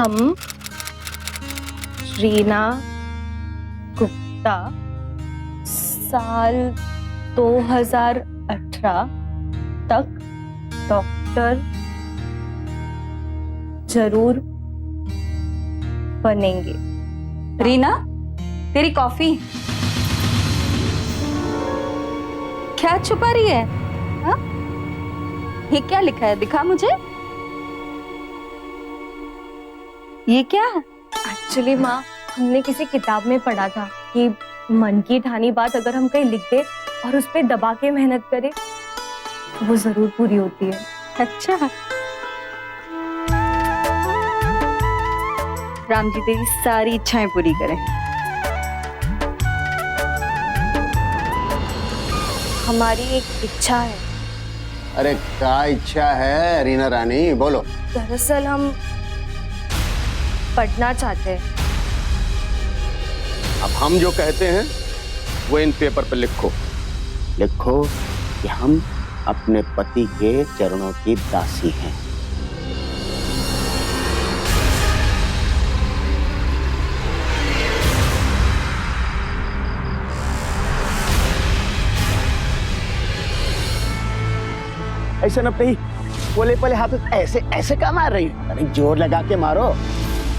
हम रीना गुप्ता साल 2018 तक डॉक्टर जरूर बनेंगे। रीना, तेरी कॉफी। क्या छुपा रही है? हाँ? ये क्या लिखा है? दिखा मुझे। ये क्या है? एक्चुअली माँ, हमने किसी किताब में पढ़ा था कि मन की ठानी बात अगर हम कहीं लिख दे और उस पे दबा के मेहनत करें तो वो जरूर पूरी होती है। अच्छा। राम जी तेरी सारी इच्छाएं पूरी करें। हमारी एक इच्छा है। अरे क्या इच्छा है रीना रानी, बोलो। दरअसल हम पढ़ना चाहते हैं। अब हम जो कहते हैं वो इन पेपर पर लिखो। लिखो कि हम अपने पति के चरणों की दासी हैं। ऐसा न नहीं, बोले पहले हाथ ऐसे ऐसे क्या मार रही? अरे जोर लगा के मारो।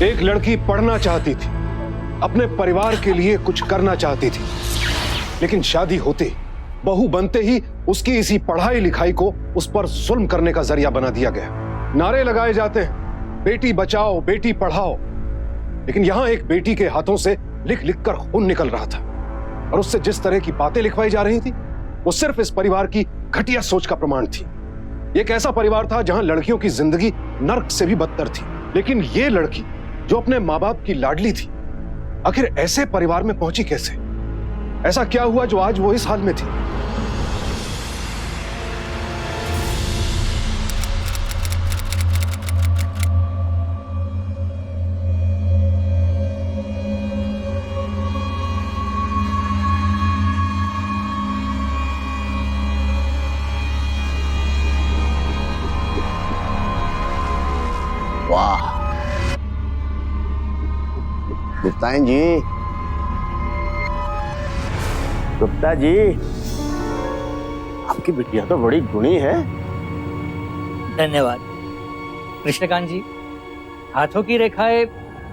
एक लड़की पढ़ना चाहती थी, अपने परिवार के लिए कुछ करना चाहती थी, लेकिन शादी होते बहू बनते ही उसकी इसी पढ़ाई लिखाई को उस पर जुल्म करने का जरिया बना दिया गया। नारे लगाए जाते हैं, बेटी बचाओ बेटी पढ़ाओ, लेकिन यहां एक बेटी के हाथों से लिख लिख कर खून निकल रहा था और उससे जिस तरह की बातें लिखवाई जा रही थी वो सिर्फ इस परिवार की घटिया सोच का प्रमाण थी। एक ऐसा परिवार था जहां लड़कियों की जिंदगी नर्क से भी बदतर थी, लेकिन ये लड़की जो अपने माँ बाप की लाडली थी आखिर ऐसे परिवार में पहुंची कैसे? ऐसा क्या हुआ जो आज वो इस हाल में थी? वाह गुप्ता जी, गुप्ता जी, आपकी बिटिया तो बड़ी गुणी है। धन्यवाद कृष्णकांत जी। हाथों की रेखाएं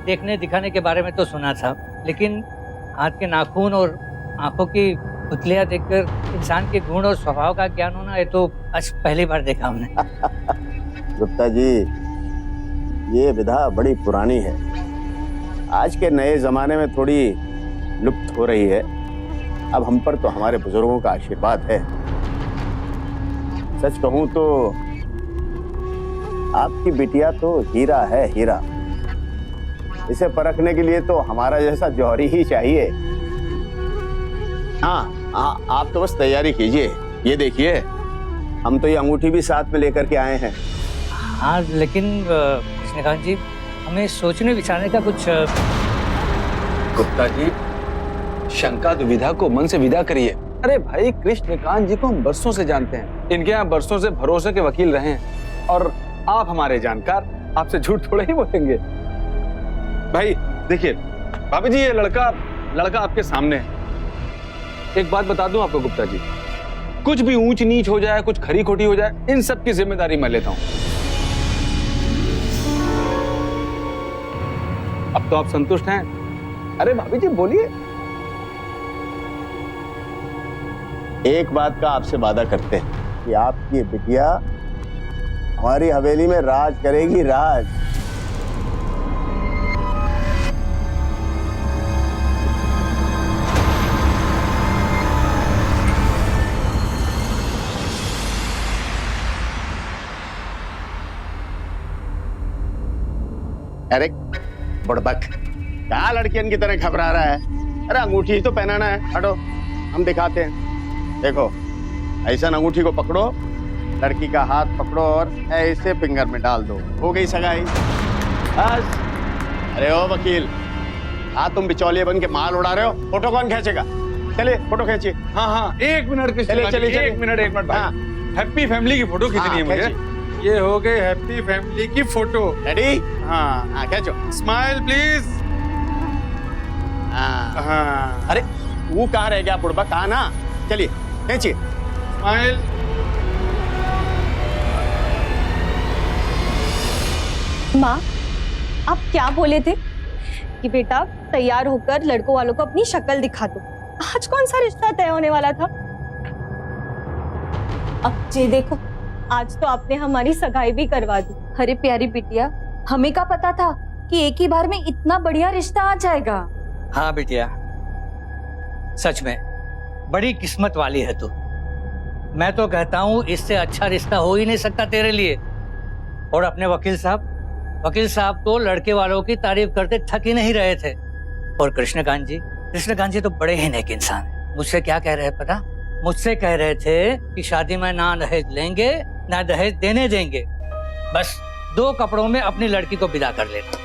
देखने दिखाने के बारे में तो सुना था, लेकिन हाथ के नाखून और आंखों की पुतलियां देखकर इंसान के गुण और स्वभाव का ज्ञान होना, ये तो आज पहली बार देखा हमने। गुप्ता जी, ये विधा बड़ी पुरानी है, आज के नए जमाने में थोड़ी लुप्त हो रही है। अब हम पर तो हमारे बुजुर्गों का आशीर्वाद है। सच कहूं तो आपकी बिटिया तो हीरा है, हीरा। इसे परखने के लिए तो हमारा जैसा जौहरी ही चाहिए। हाँ, आप तो बस तैयारी कीजिए। ये देखिए, हम तो ये अंगूठी भी साथ में लेकर के आए हैं। हाँ, लेकिन कृष्णकांत जी, हमें सोचने विचारने का कुछ। गुप्ता जी, शंका दुविधा को मन से विदा करिए। अरे भाई, कृष्णकांत जी को हम बरसों से जानते हैं, इनके यहाँ बरसों से भरोसे के वकील रहे हैं और आप हमारे जानकार, आपसे झूठ थोड़ा ही बोलेंगे। भाई देखिए भाभी जी, ये लड़का आपके सामने है। एक बात बता दूं आपको गुप्ता जी, कुछ भी ऊंच नीच हो जाए, कुछ खरी खोटी हो जाए, इन सब की जिम्मेदारी मैं लेता हूं। अब तो आप संतुष्ट हैं? अरे भाभी जी बोलिए। एक बात का आपसे वादा करते हैं कि आपकी बिटिया हमारी हवेली में राज करेगी, राज। अरे बुड़बक, क्या लड़कियन की तरह घबरा रहा है? अरे अंगूठी ही तो पहनाना है, हटो हम दिखाते हैं। देखो, ऐसा अंगूठी को पकड़ो, लड़की का हाथ पकड़ो और ऐसे फिंगर में डाल दो, हो गई सगाई। बस। अरे ओ वकील, तुम बिचौलिए बन के माल उड़ा रहे हो, फोटो कौन खींचेगा? चले फोटो खींचिए। हाँ, एक मिनट के चलिए। एक मिनट। हाँ, हैप्पी फैमिली की फोटो खींचनी है मुझे। ये हो गई हैप्पी फैमिली की फोटो। रेडी? हाँ खींचो। Smile please. हाँ। अरे वो कहाँ रह गया बुढ़बा, कहा ना। चलिए खींचिए। स्माइल। माँ, आप क्या बोले थे कि बेटा तैयार होकर लड़कों वालों को अपनी शक्ल दिखा दो। आज कौन सा रिश्ता तय होने वाला था? अब जी देखो, आज तो आपने हमारी सगाई भी करवा दी। अरे प्यारी बिटिया, हमें क्या पता था कि एक ही बार में इतना बढ़िया रिश्ता आ जाएगा। हाँ बिटिया, सच में बड़ी किस्मत वाली है तू। मैं तो कहता हूँ इससे अच्छा रिश्ता हो ही नहीं सकता तेरे लिए। और अपने वकील साहब तो लड़के वालों की तारीफ करते थक ही नहीं रहे थे। और कृष्णकांत जी तो बड़े ही नेक इंसान है। मुझसे क्या कह रहे हैं पता? मुझसे कह रहे थे कि शादी में ना दहेज लेंगे ना दहेज देने देंगे, बस 2 कपड़ों में अपनी लड़की को विदा कर लेना।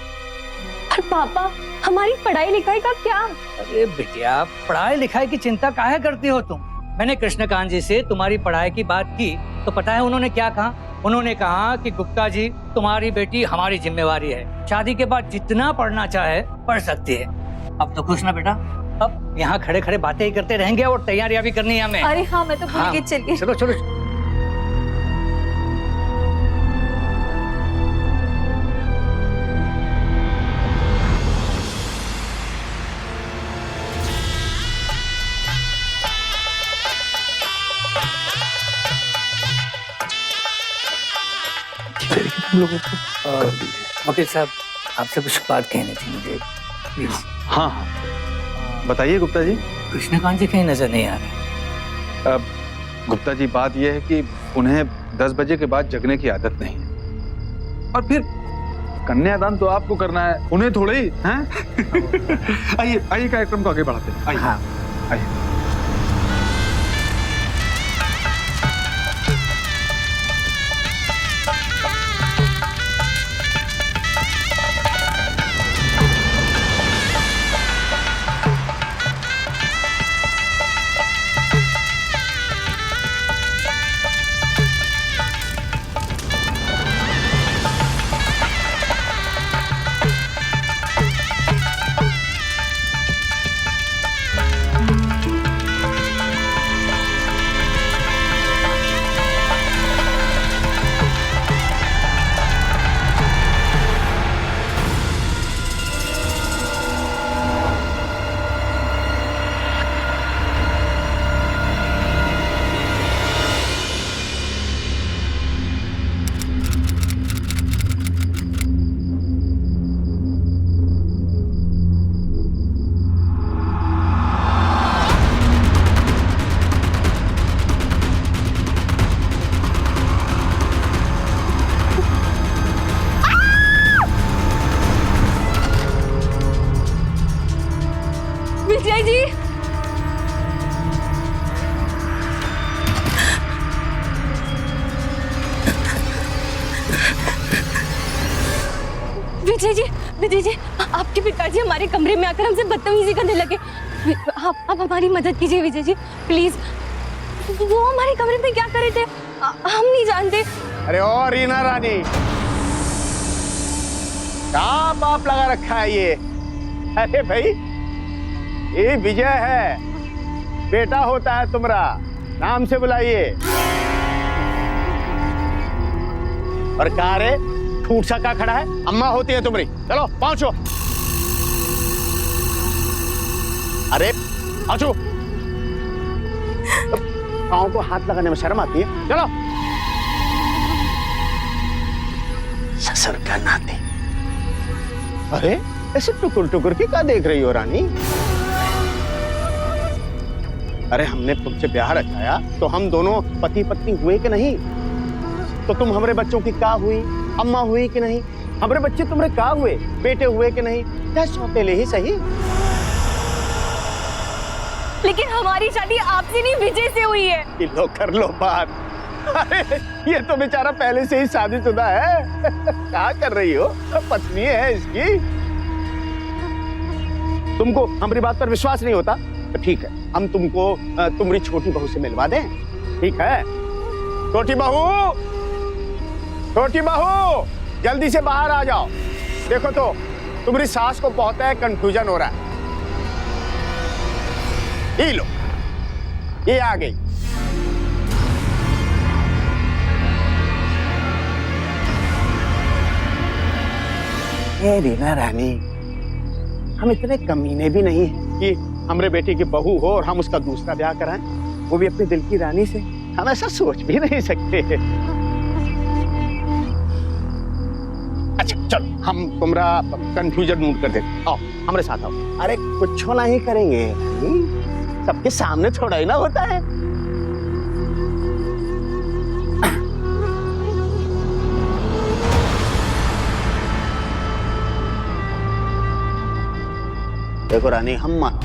और पापा, हमारी पढ़ाई लिखाई का क्या? अरे बिटिया, पढ़ाई लिखाई की चिंता काहे करती हो तुम? मैंने कृष्णकांत जी से तुम्हारी पढ़ाई की बात की तो पता है उन्होंने क्या कहा? उन्होंने कहा कि गुप्ता जी, तुम्हारी बेटी हमारी जिम्मेवारी है, शादी के बाद जितना पढ़ना चाहे पढ़ सकती है। अब तो खुश ना बेटा? अब यहाँ खड़े खड़े बातें ही करते रहेंगे और तैयारियां भी करनी है हमें। अरे हाँ, मैं तो भूल गई। चलिए चलो चलो। वकील साहब, आपसे कुछ बात कहनी थी मुझे, प्लीज। हाँ हाँ, बताइए गुप्ता जी। कृष्णकांत जी कहीं नजर नहीं आ रहे। गुप्ता जी, बात यह है कि उन्हें 10 बजे के बाद जगने की आदत नहीं है। और फिर कन्यादान तो आपको करना है, उन्हें थोड़े ही हैं। आइए आइए, कार्यक्रम को आगे बढ़ाते हैं। आइए। हाँ। आइए। विजय जी, विजय जी, आपके पिताजी हमारे कमरे में आकर हमसे बदतमीजी करने लगे। आप हमारी मदद कीजिए विजय जी, प्लीज। वो हमारे कमरे में क्या कर रहे थे हम नहीं जानते। अरे ओ रीना रानी, क्या बाप लगा रखा है ये? अरे भाई, ये विजय है, बेटा होता है तुम्हारा, नाम से बुलाइए। और कहा रे ठूठ सा का खड़ा है? अम्मा होती है तुम्हारी, चलो पहुंचो। अरे पहुंचो, पाँव को हाथ लगाने में शर्म आती है? चलो। ससुर का नाते। अरे ऐसे टुकुर टुकुर के क्या देख रही हो रानी? अरे हमने तुमसे ब्याह रचाया तो हम दोनों पति पत्नी हुए कि नहीं? तो तुम हमारे बच्चों की क्या हुई? अम्मा हुई कि नहीं? हमारे बच्चे तुम्हारे क्या हुए? बेटे हुए कि नहीं? क्या सौतेले ही सही। लेकिन हमारी शादी आपसे नहीं विजय से हुई है। लो कर लो बात। अरे ये तो बेचारा पहले से ही शादीशुदा है। क्या कर रही हो? पत्नी है इसकी। तुमको हमारी बात पर विश्वास नहीं होता तो ठीक है, हम तुमको तुम्हारी छोटी बहू से मिलवा दें। ठीक है छोटी बहू, छोटी बहू, जल्दी से बाहर आ जाओ। देखो तो तुम्हारी सास को बहुत है कंफ्यूजन हो रहा है। ये लो, ये आ गई। ए रीना रानी, हम इतने कमीने भी नहीं हैं कि हमारे बेटे की बहू हो और हम उसका दूसरा ब्याह कराएं, वो भी अपने दिल की रानी से। हम ऐसा सोच भी नहीं सकते। अच्छा चलो, हम तुम्हारा कंफ्यूजन दूर कर देते। आओ हमारे साथ आओ। अरे कुछ नहीं करेंगे, सबके सामने थोड़ा ही ना होता है। देखो रानी, हम मानो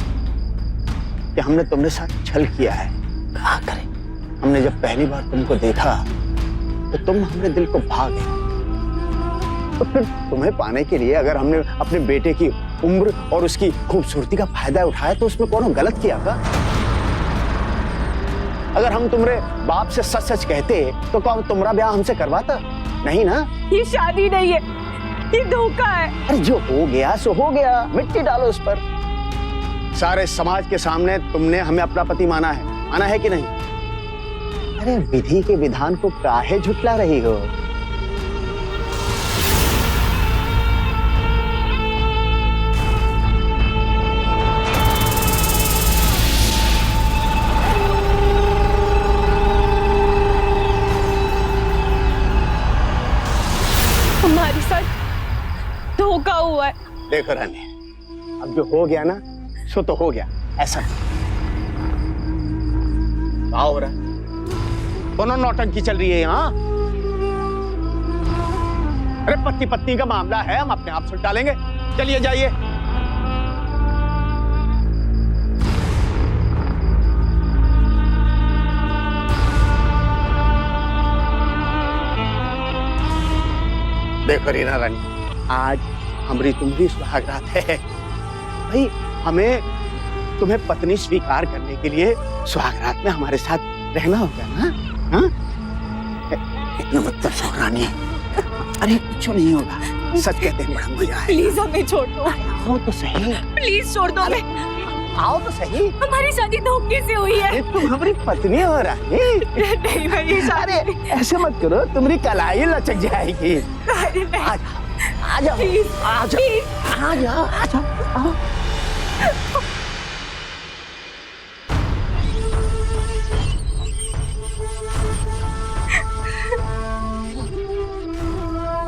कि हमने तुम्हारे साथ छल किया है। क्या करें, हमने जब पहली बार तुमको देखा तो तुम हमारे दिल को भा गए। तो फिर तुम्हें पाने के लिए अगर हमने अपने बेटे की उम्र और उसकी खूबसूरती का फायदा उठाया तो उसमें कौन गलत किया का? अगर हम तुम्हारे बाप से सच सच कहते तो क्या तुम्हारा ब्याह हमसे करवाता? नहीं ना। ये शादी नहीं है, ये धोखा है। अरे जो हो गया सो हो गया, मिट्टी डालो उस पर। सारे समाज के सामने तुमने हमें अपना पति माना है कि नहीं? अरे विधि के विधान को काहे झुटला रही हो? हमारे साथ धोखा हुआ है। देखो रानी, अब जो हो गया ना सो तो हो गया। ऐसा क्या हो रहा है? दोनों नौटंकी चल रही है यहाँ। अरे पति पत्नी का मामला है, हम अपने आप सुलझा लेंगे। चलिए जाइए। देखो रीना रानी, आज हमारी तुम्हारी सुहागरात है भाई। हमें तुम्हें पत्नी स्वीकार करने के लिए सुहागरात में हमारे साथ रहना होगा ना? हाँ? इतना मतलब रानी, अरे कुछ नहीं होगा, सच कहते हैं, बड़ा मजा है। प्लीज हमें छोड़ दो। आओ तो सही, प्लीज छोड़ दो हमें। आओ तो सही। हमारी शादी धोखे से हुई है। तुम हमारी पत्नी हो रानी। नहीं भाई, ये अरे ऐसे मत करो, तुम्हारी कलाई लचक जाएगी। आ जाओ, आ जाओ, आ जाओ।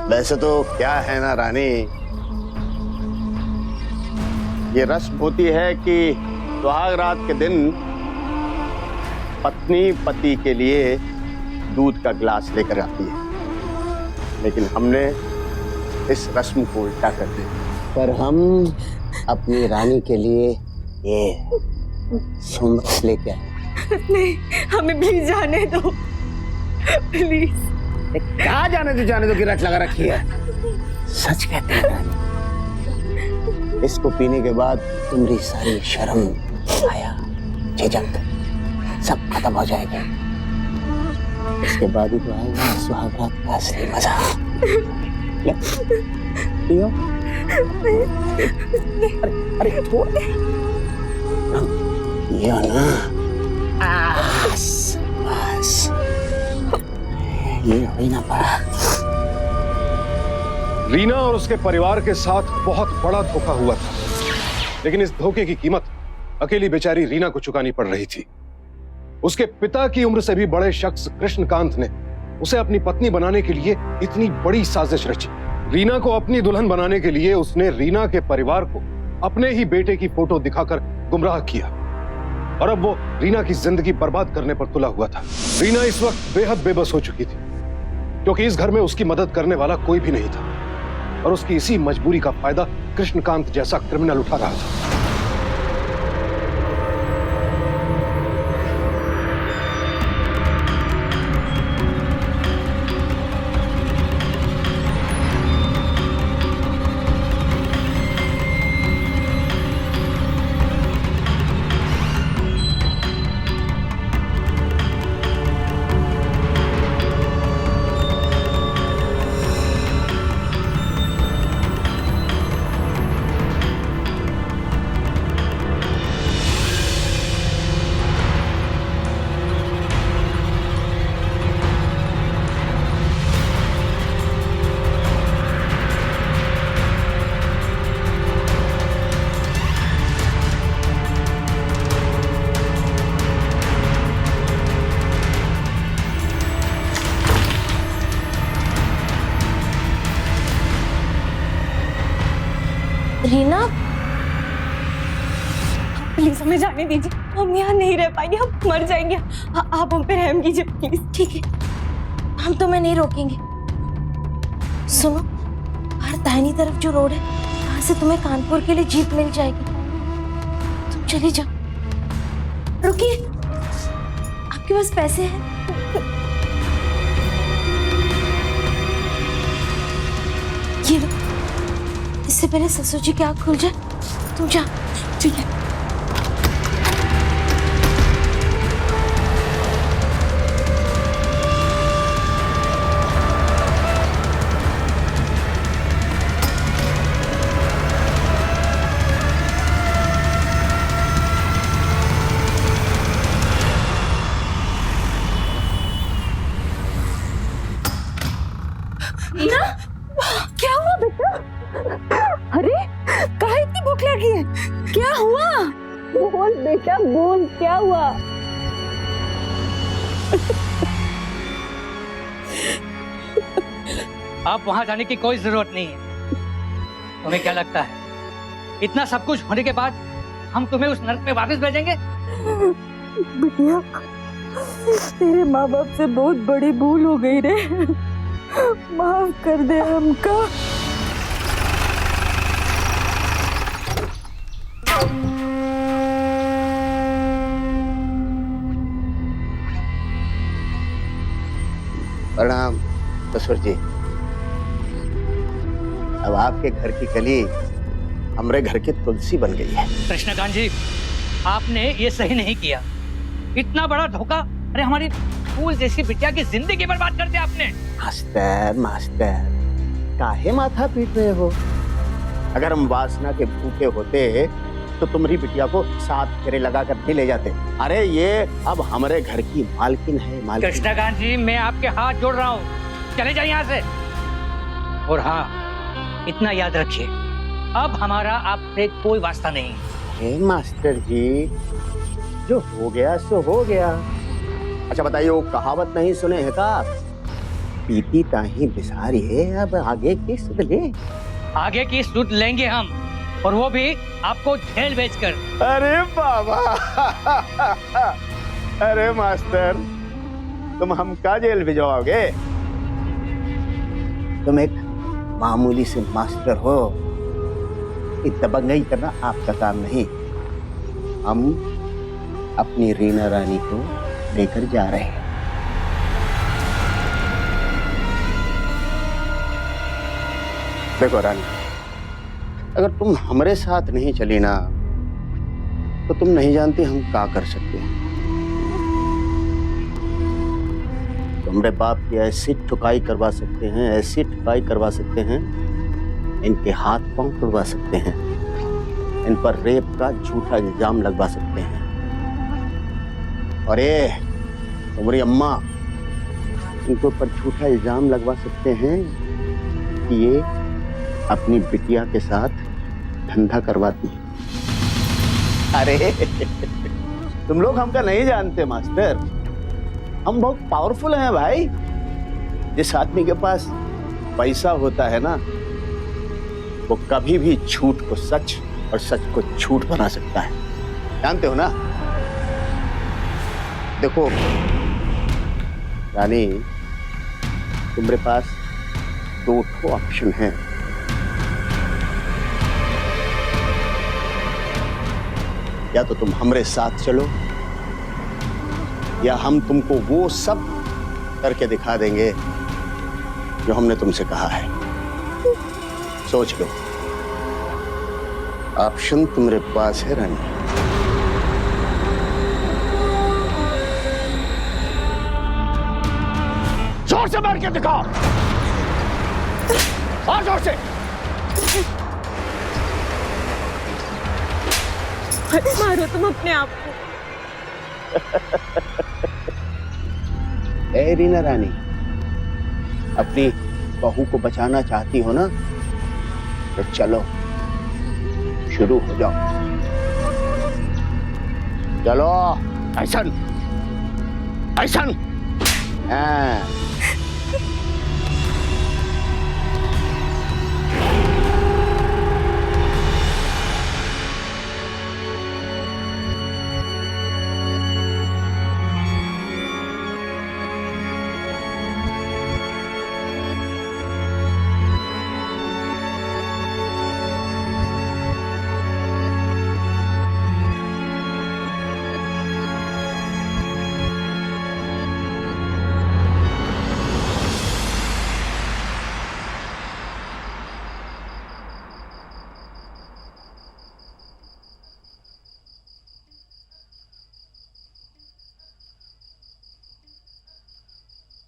वैसे तो क्या है ना रानी, ये रस्म होती है कि सुहाग रात के दिन पत्नी पति के लिए दूध का गिलास लेकर आती है, लेकिन हमने इस रस्म को उल्टा कर दिया। पर हम अपनी रानी के लिए ये सुंदर लेके आए। नहीं, हमें प्लीज जाने दो, प्लीज। क्या जाने दो की रट लगा रखी है। सच कहते हैं रानी, इसको पीने के बाद तुम्हारी सारी शर्म, आया, झिझक सब खत्म हो जाएगा। इसके बाद ही तो आएगा सुहागरात का असली मजा। पियो। अरे थोड़ा पियो ना। बस ये हो ही ना पाया। रीना और उसके परिवार के साथ बहुत बड़ा धोखा हुआ था, लेकिन इस धोखे की कीमत अकेली बेचारी रीना को चुकानी पड़ रही थी। उसके पिता की उम्र से भी बड़े शख्स कृष्णकांत ने उसे अपनी पत्नी बनाने के लिए इतनी बड़ी साजिश रची। रीना को अपनी दुल्हन बनाने के लिए उसने रीना के परिवार को अपने ही बेटे की फोटो दिखाकर गुमराह किया, और अब वो रीना की जिंदगी बर्बाद करने पर तुला हुआ था। रीना इस वक्त बेहद बेबस हो चुकी थी, क्योंकि इस घर में उसकी मदद करने वाला कोई भी नहीं था, और उसकी इसी मजबूरी का फायदा कृष्णकांत जैसा क्रिमिनल उठा रहा था। रीना, प्लीज हमें जाने दीजिए, हम यहाँ नहीं रह पाएंगे, हम मर जाएंगे। आप हम पे रहम कीजिए प्लीज। ठीक है, हम तुम्हें नहीं रोकेंगे। सुनो, हर दाहिनी तरफ जो रोड है, वहां से तुम्हें कानपुर के लिए जीप मिल जाएगी। तुम चली जाओ। रुकिए, आपके पास पैसे हैं? ये लो, इससे पहले ससुर जी की आँख खुल जाए तुम जाओ। ठीक है। क्या हुआ बेटा? अरे कहाँ इतनी भूख लगी है? क्या हुआ? बोल बेटा बोल, क्या हुआ? अब वहां जाने की कोई जरूरत नहीं है। तुम्हें क्या लगता है इतना सब कुछ होने के बाद हम तुम्हें उस नर्क में वापस भेजेंगे? बिटिया, तेरे माँ बाप से बहुत बड़ी भूल हो गई रे, माफ कर दे हमका। प्रणाम ससुर जी। अब आपके घर की कली हमारे घर की तुलसी बन गई है। कृष्णकांत जी, आपने ये सही नहीं किया। इतना बड़ा धोखा, अरे हमारी फूल जैसी बिटिया की जिंदगी बर्बाद कर दिया आपने। मास्टर मास्टर, काहे माथा पीट रहे हो? अगर हम वासना के भूखे होते तो तुम्हारी बिटिया को 7 फेरे लगा कर नहीं ले जाते। अरे ये अब हमारे घर की मालकिन है, मालकिन। कृष्णकांत जी, मैं आपके हाथ जोड़ रहा हूँ, चले जाइए यहाँ से। और हाँ, इतना याद रखिए, अब हमारा आपसे कोई वास्ता नहीं। हे मास्टर जी, जो हो गया सो हो गया। अच्छा बताइए, वो कहावत नहीं सुने हैं का? पीती ताही बिसारी है, अब आगे की सुध ले। आगे की सुध लेंगे हम, और वो भी आपको जेल भेजकर। अरे बाबा अरे मास्टर, तुम हमका जेल भिजवाओगे? तुम एक मामूली से मास्टर हो, दबंगई करना आपका काम नहीं। हम अपनी रीना रानी को लेकर जा रहे हैं। देखो रानी, अगर तुम हमारे साथ नहीं चली ना, तो तुम नहीं जानती हम क्या कर सकते हैं। तुम्हारे बाप की ऐसी ठुकाई करवा सकते हैं, ऐसी ठुकाई करवा सकते हैं, इनके हाथ पांव तोड़वा सकते हैं, इन पर रेप का झूठा इल्जाम लगवा सकते हैं। और ये तुम्हारी अम्मा, इनके ऊपर झूठा इल्जाम लगवा सकते हैं कि ये अपनी बिटिया के साथ धंधा करवाती है। अरे तुम लोग हमका नहीं जानते मास्टर, हम बहुत पावरफुल हैं भाई। जिस आदमी के पास पैसा होता है ना, वो कभी भी झूठ को सच और सच को झूठ बना सकता है, जानते हो ना? देखो रानी, तुम्हारे पास 2 ऑप्शन हैं। या तो तुम हमरे साथ चलो, या हम तुमको वो सब करके दिखा देंगे जो हमने तुमसे कहा है। सोच लो, ऑप्शन तुम्हारे पास है रानी। जोर से मार के दिखाओ, और जोर से। मारो तुम अपने आप को। ए रीना रानी, अपनी बहू को बचाना चाहती हो ना, तो चलो शुरू हो जाओ। चलो, ऐसन ऐसन। हाँ।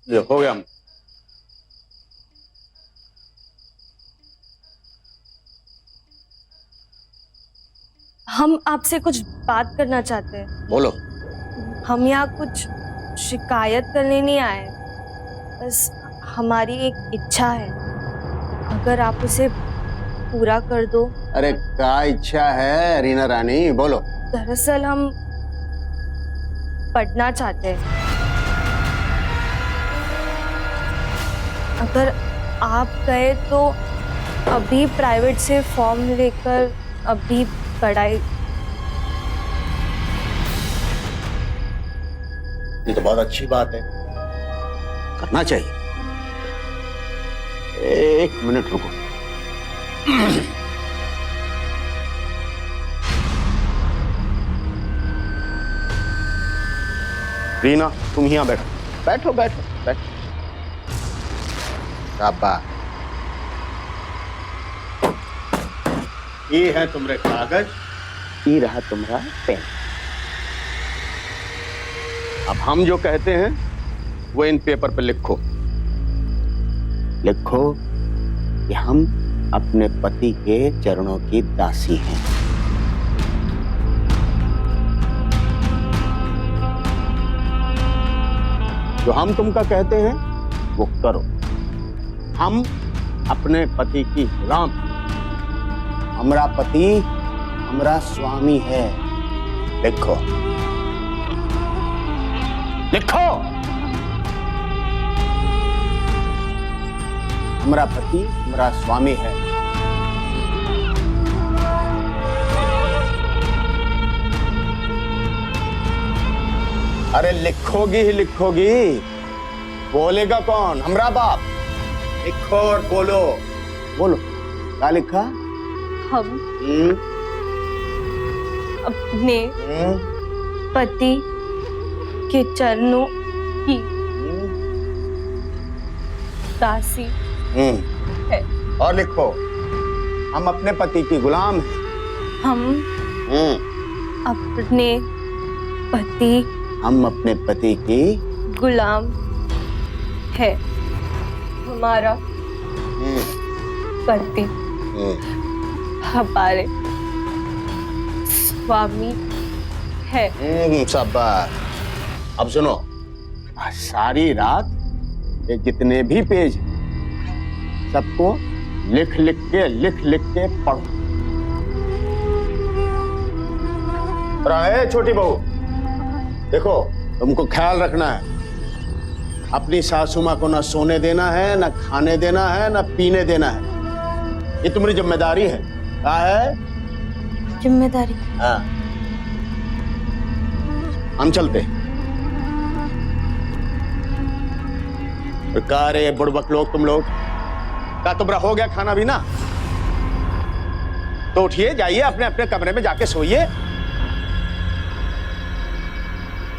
ये हो गया। हम आपसे कुछ बात करना चाहते हैं। बोलो। हम यहाँ कुछ शिकायत करने नहीं आए, बस हमारी एक इच्छा है, अगर आप उसे पूरा कर दो। अरे क्या इच्छा है रीना रानी, बोलो। दरअसल हम पढ़ना चाहते हैं, अगर आप गए तो अभी प्राइवेट से फॉर्म लेकर अभी पढ़ाई। ये तो बहुत अच्छी बात है, करना चाहिए। एक मिनट रुको। रीना तुम यहाँ बैठो, बैठो बैठो बैठो। शाबाश। ये है तुम्हारे कागज, ये रहा तुम्हारा पेन। अब हम जो कहते हैं वो इन पेपर पे लिखो। लिखो कि हम अपने पति के चरणों की दासी हैं। जो हम तुमका कहते हैं वो करो। हम अपने पति की गुलाम। हमारा पति हमारा स्वामी है। लिखो लिखो। हमारा पति हमारा स्वामी है। अरे लिखोगी ही लिखोगी, बोलेगा कौन? हमारा बाप। लिखो और बोलो। बोलो क्या लिखा? हम अपने पति के चरणों की दासी है। और लिखो, हम अपने पति की गुलाम हैं। हम अपने पति हम अपने पति की गुलाम है। हमारा पति हमारे स्वामी है। शाबाश। अब सुनो, आज सारी रात ये जितने भी पेज सबको लिख लिख के पढ़ो। रहे छोटी बहू, देखो तुमको ख्याल रखना है, अपनी सासू माँ को ना सोने देना है, ना खाने देना है, ना पीने देना है। ये तुम्हारी जिम्मेदारी है। क्या है? जिम्मेदारी। हाँ, हम चलते हैं। क्या रे बुड़बक लोग, तुम लोग क्या तुम्हारा हो गया खाना भी ना? तो उठिए, जाइए अपने अपने कमरे में जाके सोइए।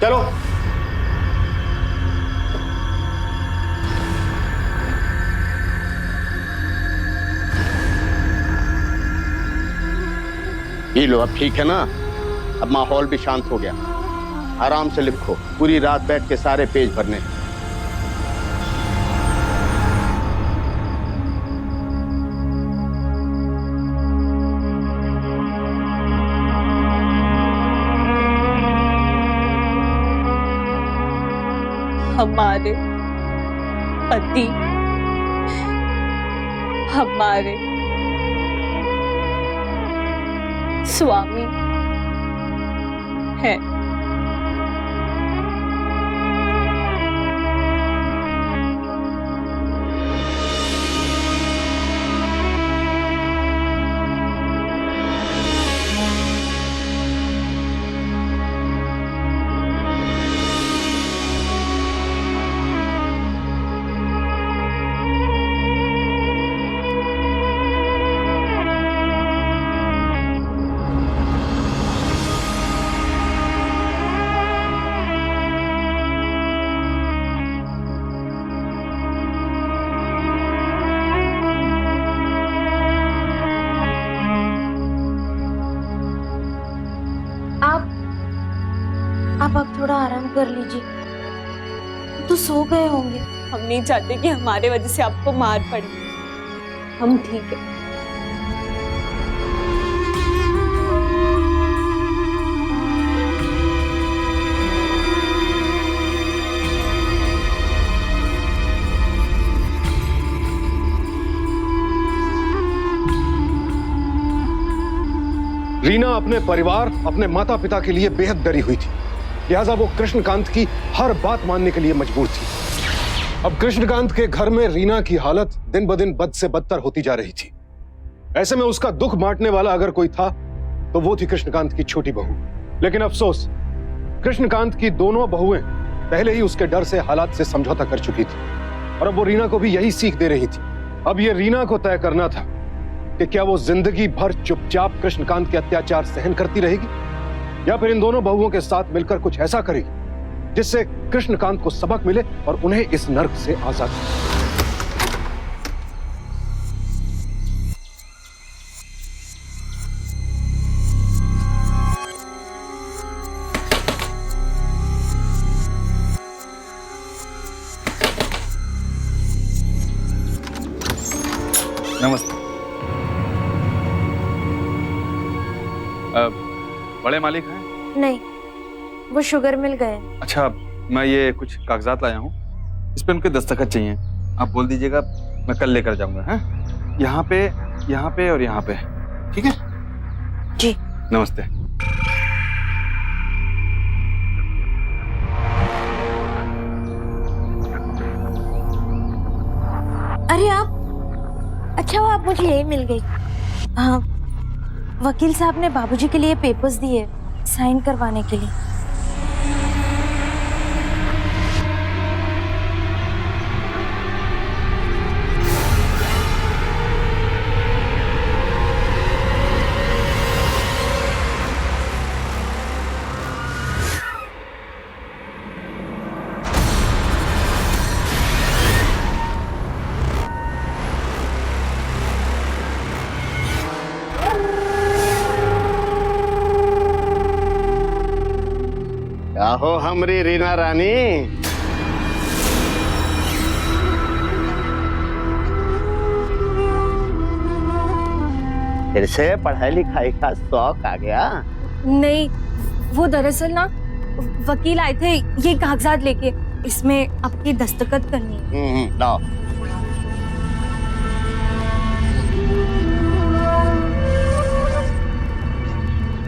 चलो। ये लो, अब ठीक है ना? अब माहौल भी शांत हो गया। आराम से लिखो, पूरी रात बैठ के सारे पेज भरने। हमारे पति हमारे स्वामी है। आप थोड़ा आराम कर लीजिए। तो तो सो गए होंगे। हम नहीं चाहते कि हमारे वजह से आपको मार पड़े। हम ठीक है। रीना अपने परिवार, अपने माता पिता के लिए बेहद डरी हुई थी, लिहाजा वो कृष्णकांत की हर बात मानने के लिए मजबूर थी। अब कृष्णकांत के घर में रीना की हालत दिन ब दिन बद से बदतर होती जा रही थी। ऐसे में उसका दुख बांटने वाला अगर कोई था तो वो थी कृष्णकांत की छोटी बहू। लेकिन अफसोस, कृष्णकांत की दोनों बहुएं पहले ही उसके डर से हालात से समझौता कर चुकी थी और अब वो रीना को भी यही सीख दे रही थी। अब ये रीना को तय करना था कि क्या वो जिंदगी भर चुपचाप कृष्णकांत के अत्याचार सहन करती रहेगी या फिर इन दोनों बहुओं के साथ मिलकर कुछ ऐसा करेगी जिससे कृष्णकांत को सबक मिले और उन्हें इस नर्क से आजाद करे। नमस्ते। बड़े मालिक हैं? नहीं, वो शुगर मिल गए। अच्छा, मैं ये कुछ कागजात लाया हूँ, इस पे उनके दस्तखत चाहिए। आप बोल दीजिएगा, मैं कल लेकर जाऊंगा। हैं? यहाँ पे और यहाँ पे, ठीक है? जी। नमस्ते। अरे आप, अच्छा वो आप मुझे यही मिल गई। हाँ, वकील साहब ने बाबूजी के लिए पेपर्स दिए साइन करवाने के लिए। हो हमरी रीना रानी, फिर से पढ़ाई लिखाई का शौक आ गया? नहीं, वो दरअसल ना वकील आए थे ये कागजात लेके, इसमें आपकी दस्तखत करनी है। लाओ।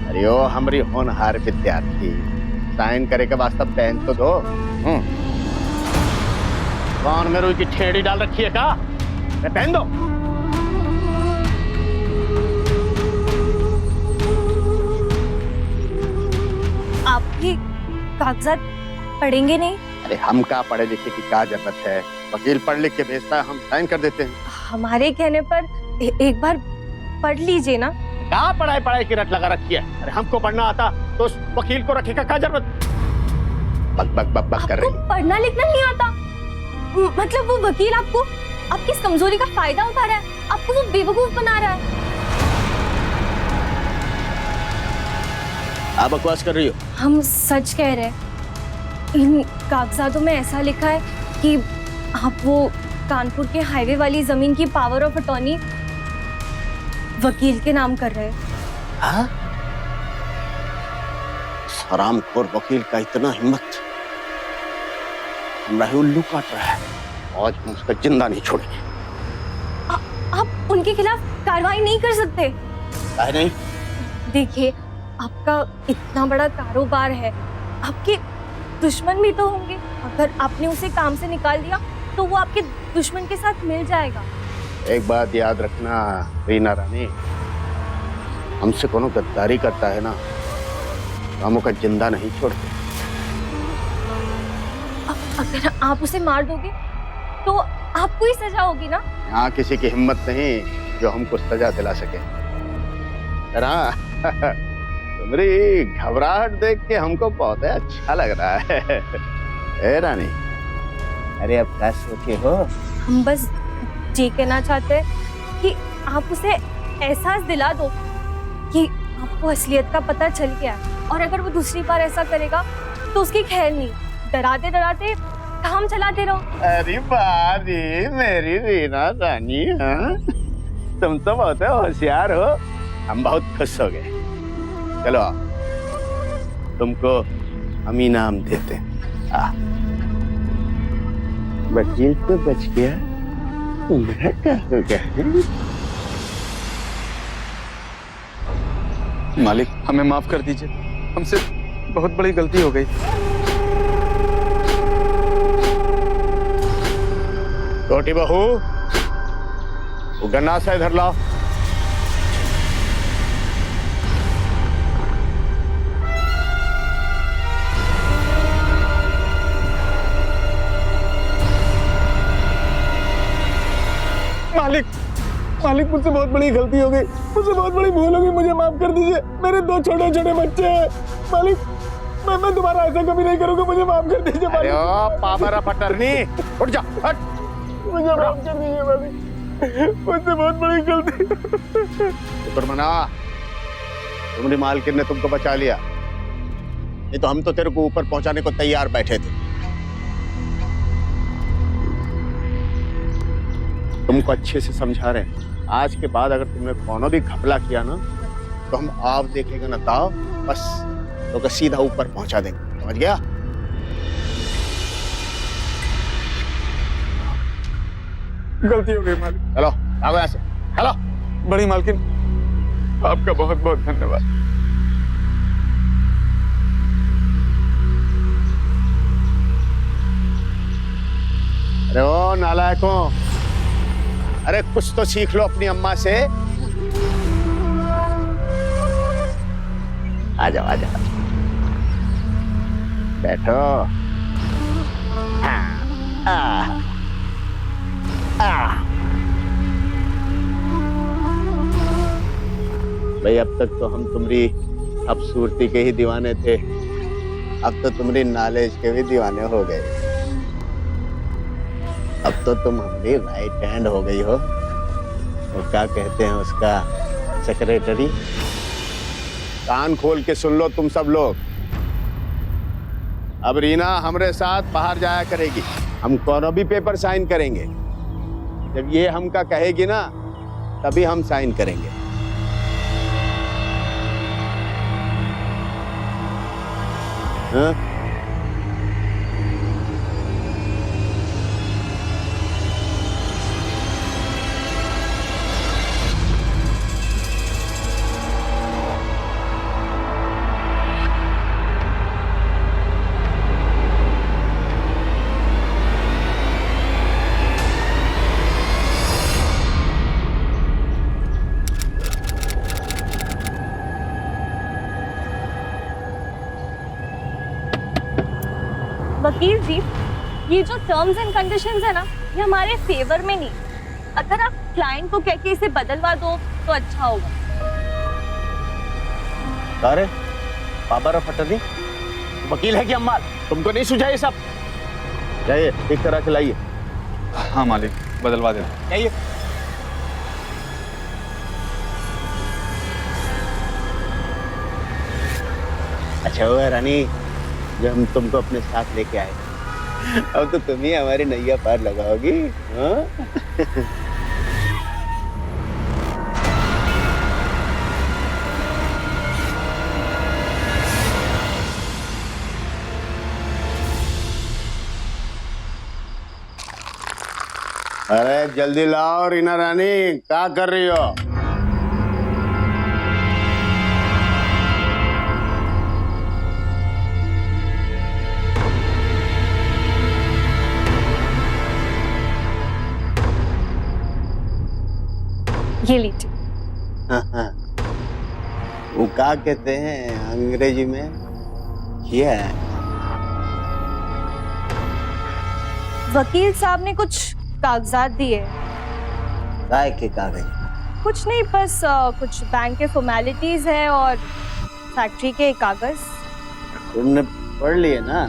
अरे ओ हमरी होनहार विद्यार्थी, साइन करे के वास्ते पेन तो दो। कौन में रुई की ठेड़ी डाल रखी है का? पेन दो। आपकी कागजात पढ़ेंगे नहीं? अरे हम का पढ़े लिखे की क्या जरूरत है? वकील पढ़ लिख के भेजता है, हम साइन कर देते हैं। हमारे कहने पर एक बार पढ़ लीजिए ना। क्या पढ़ाई की रट लगा रखी है? अरे हमको पढ़ना आता तो उस वकील को रखेगा क्या जरूरत? बक बक बक बक कर रही है। पढ़ना लिखना नहीं आता मतलब वो वकील आपको आपकी इस कमजोरी का फायदा उठा रहा है, आपको वो बेवकूफ बना रहा है। आप बकवास कर रही हो। हम सच कह रहे हैं। इन कागजातों में ऐसा लिखा है कि आप वो कानपुर के हाईवे वाली जमीन की पावर ऑफ अटॉर्नी वकील के नाम कर रहे हैं। हाँ? हरामखोर वकील का इतना हिम्मत, हमरा ही उल्लू काट रहा है। आज हम उसका जिंदा नहीं छोड़ेंगे। आप उनके खिलाफ कार्रवाई नहीं कर सकते। नहीं? देखिए, आपका इतना बड़ा कारोबार है, आपके दुश्मन भी तो होंगे। अगर आपने उसे काम से निकाल दिया तो वो आपके दुश्मन के साथ मिल जाएगा। एक बात याद रखना रीना रानी, हमसे कोनो गद्दारी करता है ना, हम का जिंदा नहीं छोड़ते। अगर आप उसे मार दोगे तो आपको ही सजा होगी ना। यहाँ किसी की हिम्मत नहीं जो हमको सजा दिला सके। तुम्हारी घबराहट देख के हमको बहुत अच्छा लग रहा है। ए रानी, अरे अब क्या सोचे हो? हम बस ये कहना चाहते हैं कि आप उसे एहसास दिला दो कि आपको असलियत का पता चल गया है, और अगर वो दूसरी बार ऐसा करेगा तो उसकी खैर नहीं। डराते डराते काम चलाते रहो। अरे बारी मेरी रीना रानी, हाँ तुम तो बहुत होशियार हो, हम बहुत खुश हो गए। चलो तुमको हम इनाम देते हैं। वकील तो बच गया, मैं क्या हो गया? मालिक हमें माफ कर दीजिए, हमसे बहुत बड़ी गलती हो गई। छोटी बहू, वो गन्ना से इधर लाओ। मालिक मालिक मुझसे बहुत बड़ी गलती हो गई, मुझसे बहुत बड़ी भूल हो गई, मुझे माफ कर दीजिए। मेरे 2 छोटे छोटे बच्चे हैं मालिक, मैं दोबारा ऐसा कभी नहीं करूंगा, मुझे माफ कर दीजिए अरे ओ पावरा पटरनी, उठ जा, हट। मुझे माफ कर दीजिए मालिक, मुझसे बहुत बड़ी गलती। शुक्रमना, तुम्हारी मालकिन ने तुमको बचा लिया, नहीं तो हम तो तेरे को ऊपर पहुंचाने को तैयार बैठे थे। तुमको अच्छे से समझा रहे हैं, आज के बाद अगर तुमने कोनो भी घपला किया ना, तो हम आप देखेंगे ना ताव, बस तो सीधा ऊपर पहुंचा देंगे, समझ गया? गलती हो गई मालिक। चलो आओ यहाँ से, चलो। बड़ी मालकिन, आपका बहुत बहुत धन्यवाद। अरे ओ नालायकों, अरे कुछ तो सीख लो अपनी अम्मा से। आ जाओ आ जाओ, बैठो। भाई अब तक तो हम तुम्हारी खूबसूरती के ही दीवाने थे, अब तो तुम्हारी नॉलेज के भी दीवाने हो गए। अब तो तुम हमारी राइट हैंड हो गई हो, और क्या कहते हैं उसका, सेक्रेटरी। कान खोल के सुन लो तुम सब लोग, अब रीना हमारे साथ बाहर जाया करेगी, हम कोनो भी पेपर साइन करेंगे, जब ये हमका कहेगी ना तभी हम साइन करेंगे। हाँ? वकील जी, ये जो टर्म्स एंड कंडीशंस है ना, ये हमारे फेवर में नहीं। अगर आप क्लाइंट को कह के इसे बदलवा दो तो अच्छा होगा। अरे बाबा फटनी वकील है कि अम्मा, तुमको नहीं सुझा ये सब? जाइए ठीक करा के लाइए। हाँ मालिक, बदलवा दे। जाइए। अच्छा हुआ रानी जो हम तुमको अपने साथ लेके आए, अब तो तुम ही हमारी नैया पार लगाओगी। हाँ? अरे जल्दी लाओ रीना रानी, क्या कर रही हो? ये लीजिए। वो क्या कहते हैं अंग्रेजी में? ये वकील साहब ने कुछ कागजात दिए। काय के कागज? कुछ नहीं, बस कुछ बैंक के फॉर्मेलिटीज है और फैक्ट्री के कागज। तुमने पढ़ लिए ना?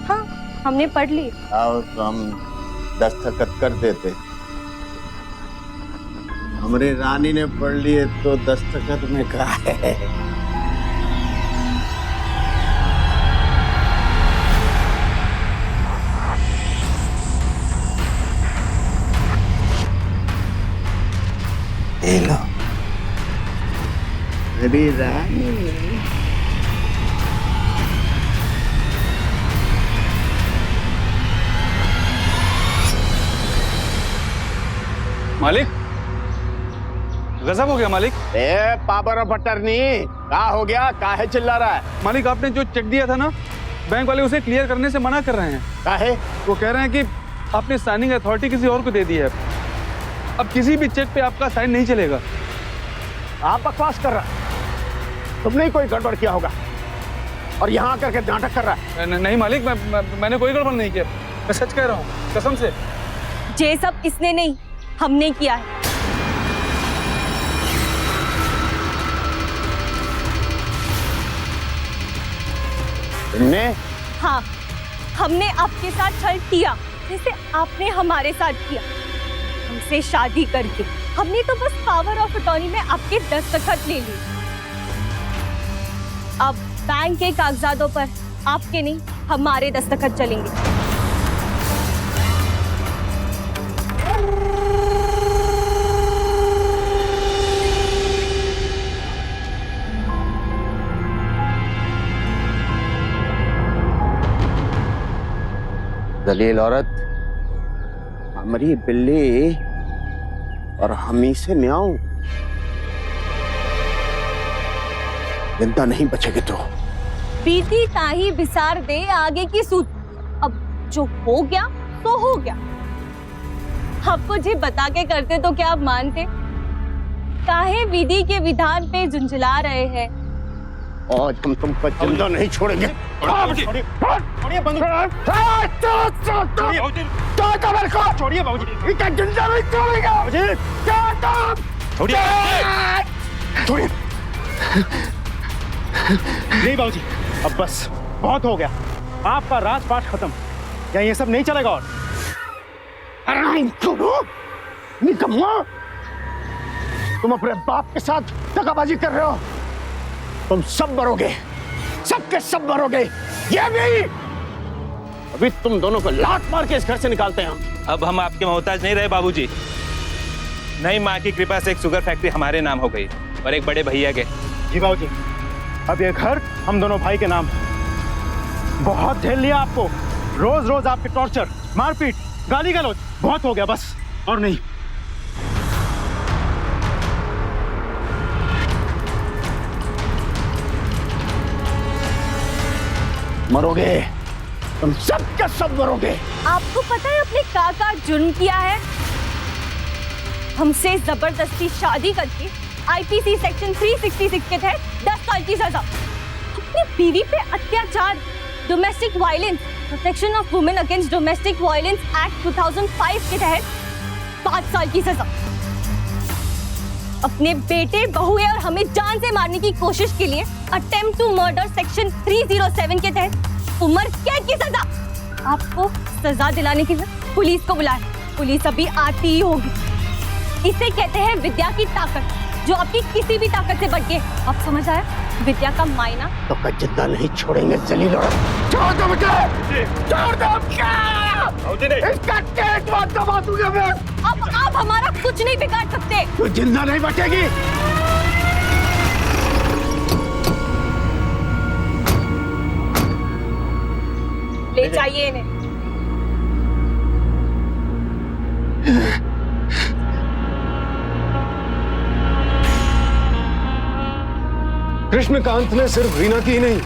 हाँ, हमने पढ़ लिए। आओ तो हम दस्तखत कर देते। हमारी रानी ने पढ़ लिए तो दस्तखत में कहा है। ये लो मेरी रानी। मालिक, गजब हो गया मालिक। ए पावर बटरनी, क्या हो गया? काहे चिल्ला रहा है? मालिक, आपने जो चेक दिया था ना, बैंक वाले उसे क्लियर करने से मना कर रहे हैं। काहे? वो कह रहे हैं कि आपने साइनिंग अथॉरिटी किसी और को दे दी है। अब किसी भी चेक पे आपका साइन नहीं चलेगा। आप बकवास कर रहा है, तुमने ही कोई गड़बड़ किया होगा और यहाँ आकर के नाटक कर रहा है। नहीं मालिक, मैंने कोई गड़बड़ नहीं किया, मैं सच कह रहा हूँ, कसम से। ये सब इसने नहीं, हमने किया है। तुमने? हाँ, हमने आपके साथ छल किया जैसे आपने हमारे साथ किया। हमसे शादी करके हमने तो बस पावर ऑफ अटॉर्नी में आपके दस्तखत ले लिए। अब बैंक के कागजातों पर आपके नहीं, हमारे दस्तखत चलेंगे। दलील औरत, हमारी बिल्ली और हमी से म्याऊं, जिंदा नहीं बचेगी तो। बीती ताही बिसार दे आगे की सूत। अब जो हो गया तो हो गया। आपको जी बता के करते तो क्या आप मानते? काहे विधि के विधान पे झुंझला रहे हैं? आज हम तुमको जिंदा नहीं छोड़ेंगे। छोड़िए बाबूजी, जिंदा नहीं छोड़ेंगे। छोड़िए नहीं बाबूजी, अब बस बहुत हो गया। आपका राजपाट खत्म, क्या ये सब नहीं चलेगा? और निकम्मा, तुम अपने बाप के साथ दगाबाजी कर रहे हो। तुम सब मरोगे, सबके सब मरोगे, ये भी। अभी तुम दोनों को लात मार के इस घर से निकालते हैं हम। अब हम आपके मोहताज नहीं रहे बाबूजी। नई माँ की कृपा से एक शुगर फैक्ट्री हमारे नाम हो गई और एक बड़े भैया के। जी बाबूजी, अब ये घर हम दोनों भाई के नाम। बहुत झेल लिया आपको, रोज रोज आपके टॉर्चर, मारपीट, गाली गलौज, बहुत हो गया बस, और नहीं। मरोगे, तुम सब के सब मरोगे। आपको पता है अपने काका जुर्म किया है? हमसे जबरदस्ती शादी करके आईपीसी सेक्शन 366 के तहत 10 साल की सजा, अपनी बीवी पे अत्याचार, domestic violence, protection of women against domestic violence act 2005 के तहत 5 साल की सजा, अपने बेटे, बहू और हमें जान से मारने की कोशिश के लिए अटेम्प्ट टू मर्डर सेक्शन 307 के तहत उम्र कैद की सजा। आपको सजा दिलाने के लिए पुलिस को बुलाया, पुलिस अभी आती ही होगी। इसे कहते हैं विद्या की ताकत, जो आपकी किसी भी ताकत से बढ़ के। आप समझ आया विद्या का मायना? तो का जिंदा नहीं छोड़ेंगे जलील औरत। छोड़ दो मुझे, छोड़ दो मुझे। इसका केस मत दबा दूंगा मैं। अब आप हमारा कुछ नहीं बिगाड़ सकते। तू जिंदा नहीं बचेगी। ले जाइए इन्हें। कृष्णकांत ने सिर्फ रीना की ही नहीं,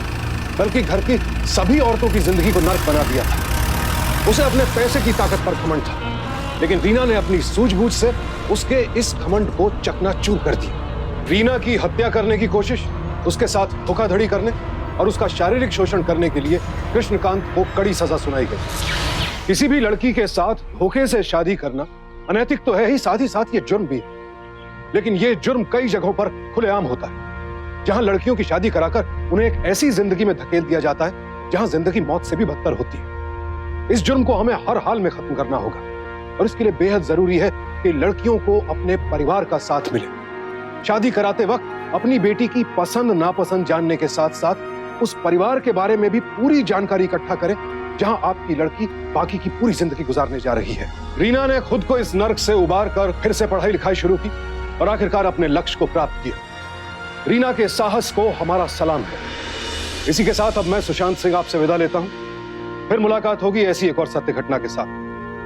बल्कि घर की सभी औरतों की जिंदगी को नर्क बना दिया था। उसे अपने पैसे की ताकत पर घमंड था, लेकिन रीना ने अपनी सूझबूझ से उसके इस घमंड को चकनाचूर कर दिया। रीना की हत्या करने की कोशिश, उसके साथ धोखाधड़ी करने और उसका शारीरिक शोषण करने के लिए कृष्णकांत को कड़ी सजा सुनाई गई। किसी भी लड़की के साथ धोखे से शादी करना अनैतिक तो है ही, साथ ही साथ ये जुर्म भी। लेकिन ये जुर्म कई जगहों पर खुलेआम होता है, जहां लड़कियों की शादी कराकर उन्हें एक ऐसी जिंदगी में धकेल दिया जाता है जहां जिंदगी मौत से भी बदतर होती है। इस जुर्म को हमें हर हाल में खत्म करना होगा और इसके लिए बेहद जरूरी है कि लड़कियों को अपने परिवार का साथ मिले। शादी कराते वक्त अपनी बेटी की पसंद नापसंद जानने के साथ साथ उस परिवार के बारे में भी पूरी जानकारी इकट्ठा करें जहां आपकी लड़की बाकी की पूरी जिंदगी गुजारने जा रही है। रीना ने खुद को इस नर्क से उबार कर फिर से पढ़ाई लिखाई शुरू की और आखिरकार अपने लक्ष्य को प्राप्त किया। रीना के साहस को हमारा सलाम है। इसी के साथ अब मैं सुशांत सिंह आपसे विदा लेता हूं। फिर मुलाकात होगी ऐसी एक और सत्य घटना के साथ।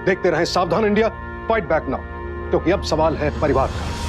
देखते रहें सावधान इंडिया, फाइट बैक नाउ, क्योंकि अब सवाल है परिवार का।